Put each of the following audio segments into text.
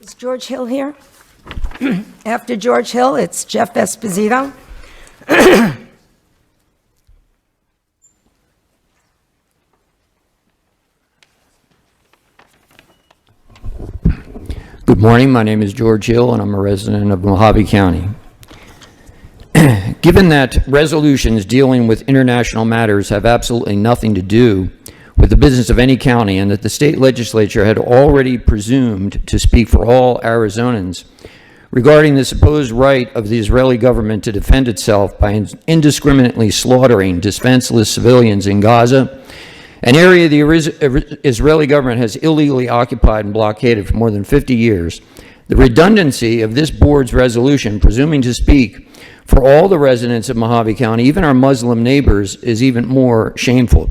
Is George Hill here? After George Hill, it's Jeff Esposito. Good morning. My name is George Hill, and I'm a resident of Mohave County. Given that resolutions dealing with international matters have absolutely nothing to do with the business of any county, and that the state legislature had already presumed to speak for all Arizonans regarding the supposed right of the Israeli government to defend itself by indiscriminately slaughtering defenseless civilians in Gaza, an area the Israeli government has illegally occupied and blockaded for more than 50 years, the redundancy of this board's resolution presuming to speak for all the residents of Mohave County, even our Muslim neighbors, is even more shameful.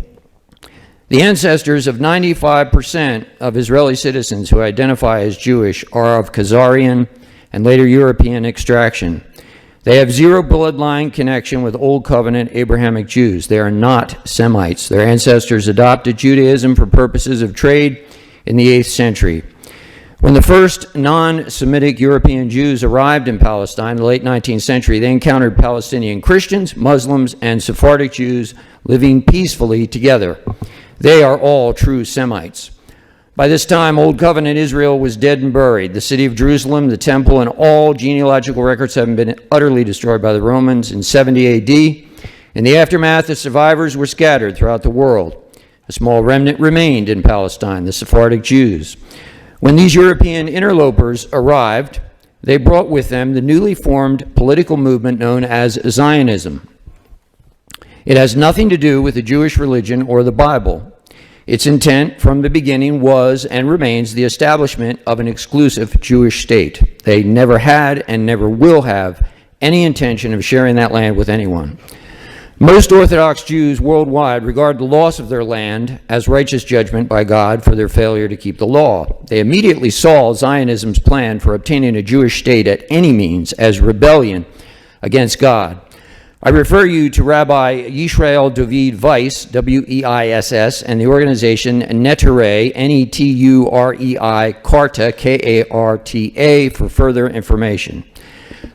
The ancestors of 95% of Israeli citizens who identify as Jewish are of Khazarian and later European extraction. They have zero bloodline connection with Old Covenant Abrahamic Jews. They are not Semites. Their ancestors adopted Judaism for purposes of trade in the 8th century. When the first non-Semitic European Jews arrived in Palestine in the late 19th century, they encountered Palestinian Christians, Muslims, and Sephardic Jews living peacefully together. They are all true Semites. By this time, Old Covenant Israel was dead and buried. The city of Jerusalem, the temple, and all genealogical records have been utterly destroyed by the Romans in 70 AD. In the aftermath, the survivors were scattered throughout the world. A small remnant remained in Palestine, the Sephardic Jews. When these European interlopers arrived, they brought with them the newly formed political movement known as Zionism. It has nothing to do with the Jewish religion or the Bible. Its intent from the beginning was and remains the establishment of an exclusive Jewish state. They never had and never will have any intention of sharing that land with anyone. Most Orthodox Jews worldwide regard the loss of their land as righteous judgment by God for their failure to keep the law. They immediately saw Zionism's plan for obtaining a Jewish state at any means as rebellion against God. I refer you to Rabbi Yisrael David Weiss, W-E-I-S-S, and the organization Neturei, N-E-T-U-R-E-I, Karta, K-A-R-T-A, for further information.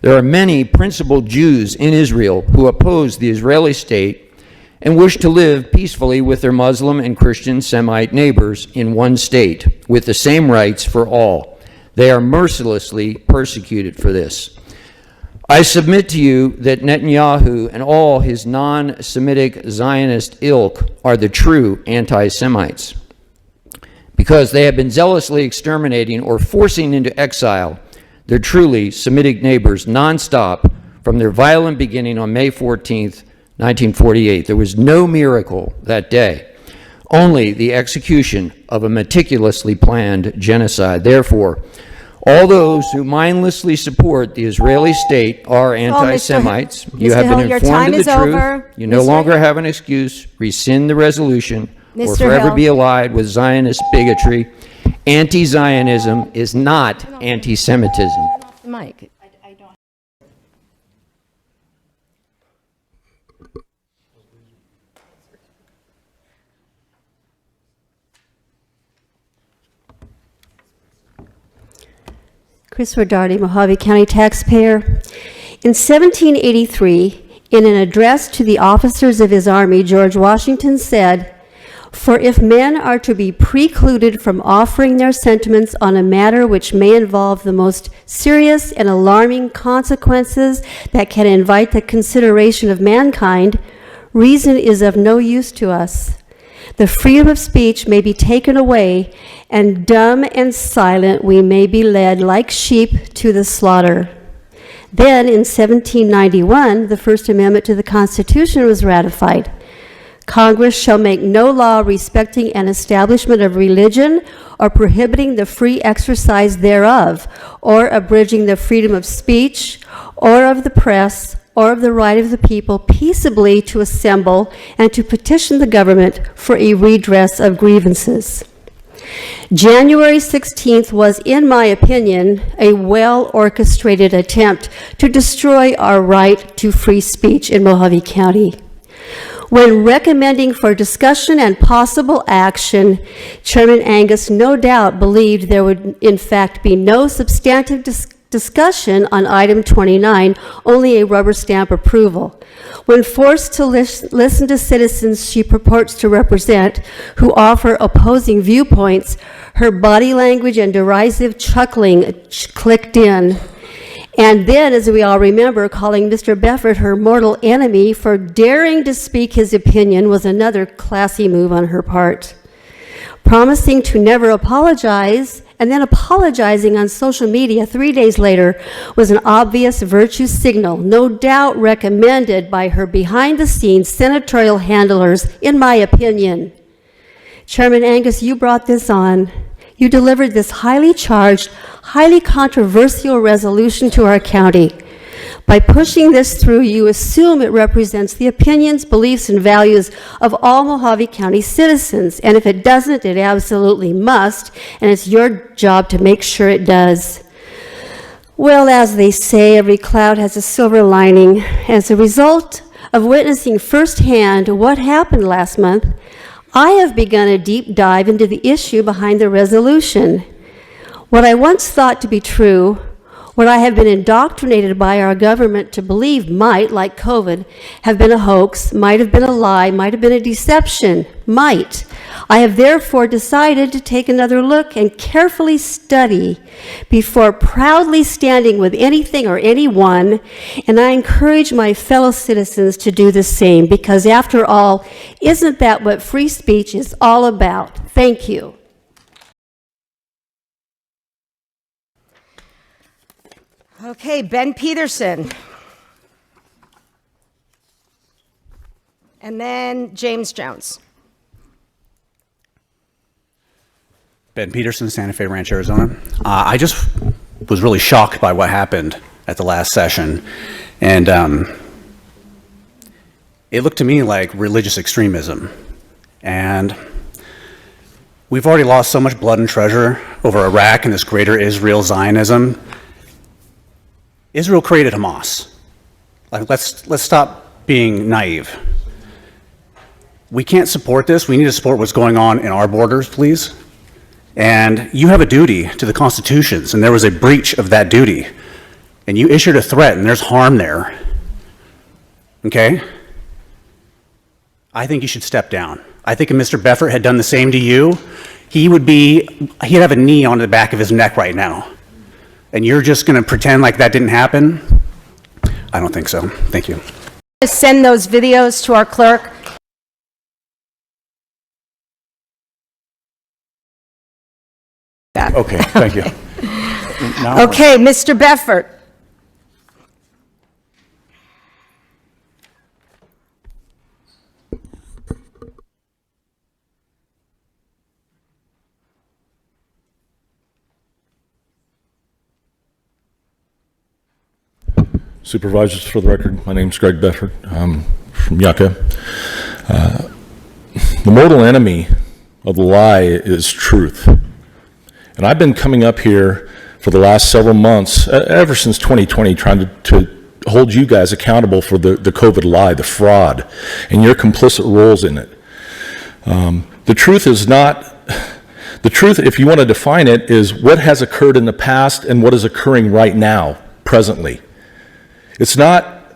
There are many principled Jews in Israel who oppose the Israeli state and wish to live peacefully with their Muslim and Christian Semite neighbors in one state, with the same rights for all. They are mercilessly persecuted for this. I submit to you that Netanyahu and all his non-Semitic Zionist ilk are the true anti-Semites, because they have been zealously exterminating or forcing into exile their truly Semitic neighbors nonstop from their violent beginning on May 14th, 1948. There was no miracle that day, only the execution of a meticulously planned genocide. Therefore, all those who mindlessly support the Israeli state are anti-Semites. You have been informed of the truth. You no longer have an excuse. Rescind the resolution or forever be allied with Zionist bigotry. Anti-Zionism is not anti-Semitism. Mike. Chris Rodardi, Mohave County taxpayer. In 1783, in an address to the officers of his army, George Washington said, "For if men are to be precluded from offering their sentiments on a matter which may involve the most serious and alarming consequences that can invite the consideration of mankind, reason is of no use to us. The freedom of speech may be taken away, and dumb and silent we may be led like sheep to the slaughter." Then, in 1791, the First Amendment to the Constitution was ratified. Congress shall make no law respecting an establishment of religion or prohibiting the free exercise thereof, or abridging the freedom of speech, or of the press, or of the right of the people peaceably to assemble and to petition the government for a redress of grievances. January 16th was, in my opinion, a well-orchestrated attempt to destroy our right to free speech in Mohave County. When recommending for discussion and possible action, Chairman Angius no doubt believed there would in fact be no substantive discussion on item 29, only a rubber stamp approval. When forced to listen to citizens she purports to represent who offer opposing viewpoints, her body language and derisive chuckling clicked in. And then, as we all remember, calling Mr. Beffert her mortal enemy for daring to speak his opinion was another classy move on her part. Promising to never apologize and then apologizing on social media 3 days later was an obvious virtue signal, no doubt recommended by her behind-the-scenes senatorial handlers, in my opinion. Chairman Angius, you brought this on. You delivered this highly charged, highly controversial resolution to our county. By pushing this through, you assume it represents the opinions, beliefs, and values of all Mohave County citizens. And if it doesn't, it absolutely must, and it's your job to make sure it does. Well, as they say, every cloud has a silver lining. As a result of witnessing firsthand what happened last month, I have begun a deep dive into the issue behind the resolution. What I once thought to be true, what I have been indoctrinated by our government to believe might, like COVID, have been a hoax, might have been a lie, might have been a deception, might. I have therefore decided to take another look and carefully study before proudly standing with anything or anyone, and I encourage my fellow citizens to do the same, because after all, isn't that what free speech is all about? Thank you. Okay, Ben Peterson. And then James Jones. Ben Peterson, Santa Fe Ranch, Arizona. I just was really shocked by what happened at the last session. And it looked to me like religious extremism. And we've already lost so much blood and treasure over Iraq and this greater Israel Zionism. Israel created Hamas. Like, let's stop being naive. We can't support this. We need to support what's going on in our borders, please. And you have a duty to the constitutions, and there was a breach of that duty. And you issued a threat, and there's harm there. Okay? I think you should step down. I think if Mr. Beffert had done the same to you, he'd have a knee on the back of his neck right now. And you're just going to pretend like that didn't happen? I don't think so. Thank you. Send those videos to our clerk. Okay, thank you. Now, Okay, Mr. Beffert. Supervisors, for the record, my name's Greg Beffert. I'm from Yucca. The mortal enemy of the lie is truth. And I've been coming up here for the last several months, ever since 2020, trying to hold you guys accountable for the COVID lie, the fraud, and your complicit roles in it. The truth is not, the truth, if you want to define it, is what has occurred in the past and what is occurring right now, presently. It's not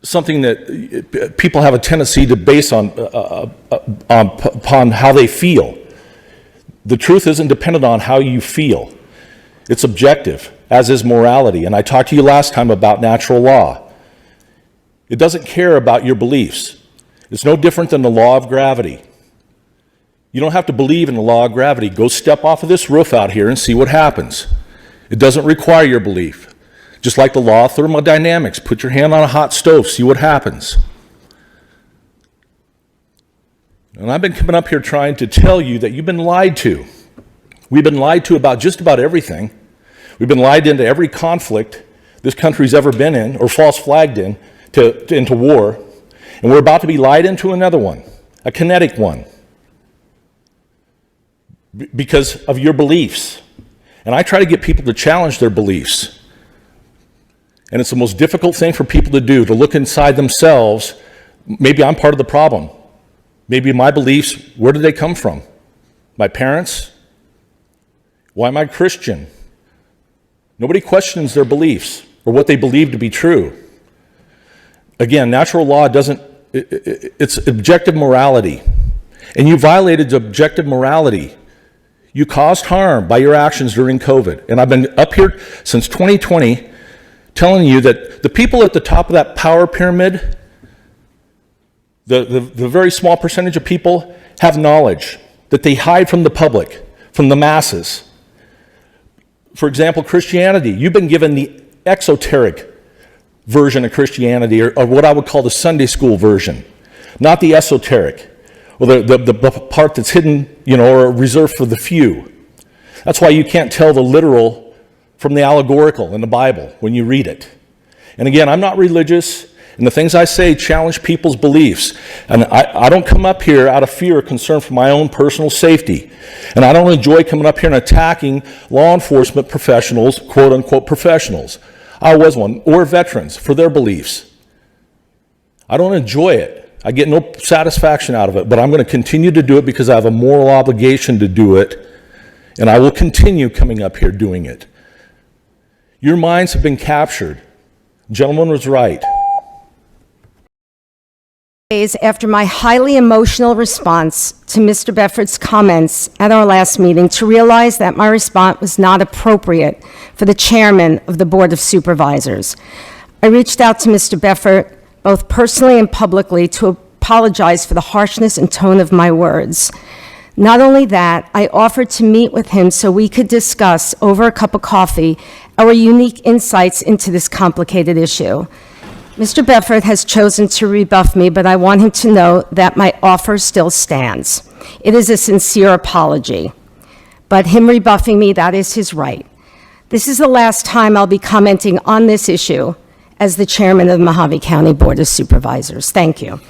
something that people have a tendency to base upon how they feel. The truth isn't dependent on how you feel. It's objective, as is morality. And I talked to you last time about natural law. It doesn't care about your beliefs. It's no different than the law of gravity. You don't have to believe in the law of gravity. Go step off of this roof out here and see what happens. It doesn't require your belief. Just like the law of thermodynamics, put your hand on a hot stove, see what happens. And I've been coming up here trying to tell you that you've been lied to. We've been lied to about just about everything. We've been lied into every conflict this country's ever been in, or false flagged into war. And we're about to be lied into another one, a kinetic one, because of your beliefs. And I try to get people to challenge their beliefs. And it's the most difficult thing for people to do, to look inside themselves, Maybe I'm part of the problem. Maybe my beliefs, where did they come from? My parents? Why am I Christian? Nobody questions their beliefs or what they believe to be true. Again, natural law it's objective morality. And you violated objective morality. You caused harm by your actions during COVID. And I've been up here since 2020 telling you that the people at the top of that power pyramid, the very small percentage of people, have knowledge that they hide from the public, from the masses. For example, Christianity. You've been given the exoteric version of Christianity, or what I would call the Sunday school version, not the esoteric, or the part that's hidden, or reserved for the few. That's why you can't tell the literal from the allegorical in the Bible when you read it. And again, I'm not religious, and the things I say challenge people's beliefs. And I don't come up here out of fear or concern for my own personal safety. And I don't enjoy coming up here and attacking law enforcement professionals, quote unquote professionals. I was one, or veterans, for their beliefs. I don't enjoy it. I get no satisfaction out of it, but I'm going to continue to do it because I have a moral obligation to do it, and I will continue coming up here doing it. Your minds have been captured. The gentleman was right. Days after my highly emotional response to Mr. Befford's comments at our last meeting, to realize that my response was not appropriate for the chairman of the Board of Supervisors. I reached out to Mr. Befford, both personally and publicly, to apologize for the harshness and tone of my words. Not only that, I offered to meet with him so we could discuss over a cup of coffee our unique insights into this complicated issue. Mr. Befford has chosen to rebuff me, but I want him to know that my offer still stands. It is a sincere apology. But him rebuffing me, that is his right. This is the last time I'll be commenting on this issue as the chairman of the Mohave County Board of Supervisors. Thank you.